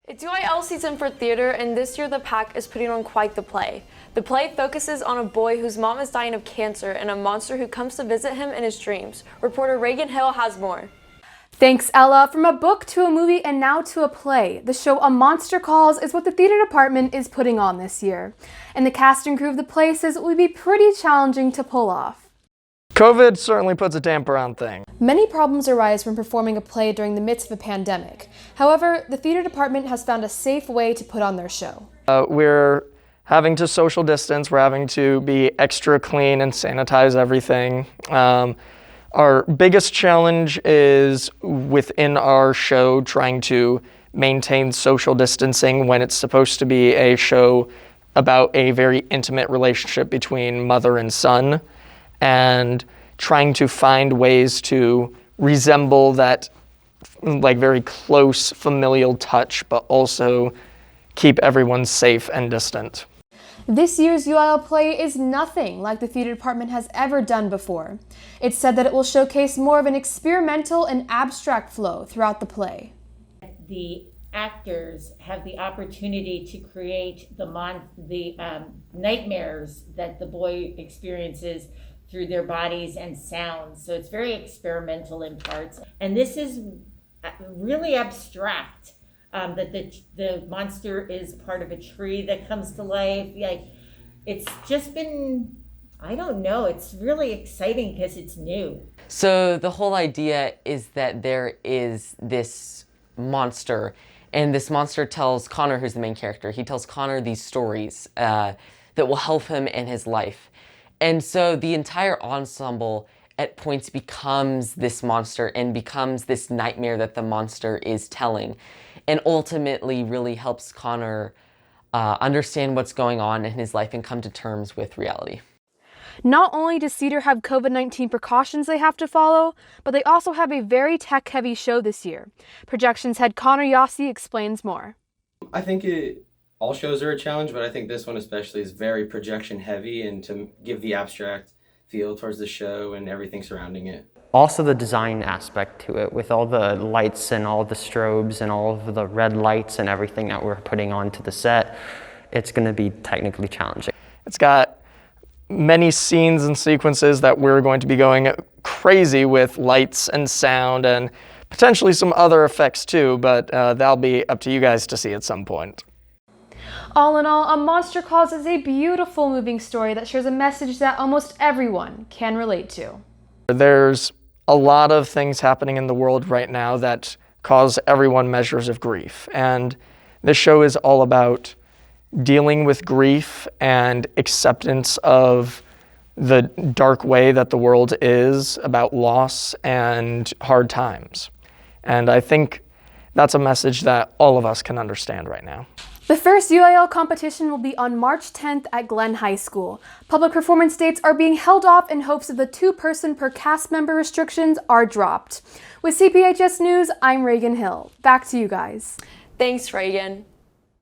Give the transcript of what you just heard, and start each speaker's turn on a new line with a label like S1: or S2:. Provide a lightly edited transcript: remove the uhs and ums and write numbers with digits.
S1: It's UIL season for theater, and this year the PAC is putting on quite the play. The play focuses on a boy whose mom is dying of cancer and a monster who comes to visit him in his dreams. Reporter Reagan Hill has more.
S2: Thanks, Ella. From a book to a movie and now to a play, the show A Monster Calls is what the theater department is putting on this year. And the cast and crew of the play says it would be pretty challenging to pull off.
S3: COVID certainly puts a damper on things.
S2: Many problems arise when performing a play during the midst of a pandemic. However, the theater department has found a safe way to put on their show.
S3: We're having to social distance, we're having to be extra clean and sanitize everything. Our biggest challenge is within our show trying to maintain social distancing when it's supposed to be a show about a very intimate relationship between mother and son, and trying to find ways to resemble that very close familial touch, but also keep everyone safe and distant.
S2: This year's UIL play is nothing like the theater department has ever done before. It's said that it will showcase more of an experimental and abstract flow throughout the play.
S4: The actors have the opportunity to create the nightmares that the boy experiences through their bodies and sounds. So it's very experimental in parts. And this is really abstract, that the monster is part of a tree that comes to life. It's just been, I don't know, it's really exciting because it's new.
S5: So the whole idea is that there is this monster, and this monster tells Connor, who's the main character, he tells Connor these stories that will help him in his life. And so the entire ensemble at points becomes this monster and becomes this nightmare that the monster is telling, and ultimately really helps Connor understand what's going on in his life and come to terms with reality.
S2: Not only does theater have COVID-19 precautions they have to follow, but they also have a very tech-heavy show this year. Projections head Connor Yossi explains more.
S6: I think all shows are a challenge, but I think this one especially is very projection heavy, and to give the abstract feel towards the show and everything surrounding it.
S7: Also the design aspect to it, with all the lights and all the strobes and all of the red lights and everything that we're putting onto the set, it's going to be technically challenging.
S3: It's got many scenes and sequences that we're going to be going crazy with lights and sound and potentially some other effects too, but that'll be up to you guys to see at some point.
S2: All in all, A Monster Calls is a beautiful moving story that shares a message that almost everyone can relate to.
S3: There's a lot of things happening in the world right now that cause everyone measures of grief, and this show is all about dealing with grief and acceptance of the dark way that the world is, about loss and hard times. And I think that's a message that all of us can understand right now.
S2: The first UIL competition will be on March 10th at Glen High School. Public performance dates are being held off in hopes that the 2-person per cast member restrictions are dropped. With CPHS News, I'm Reagan Hill. Back to you guys.
S1: Thanks, Reagan.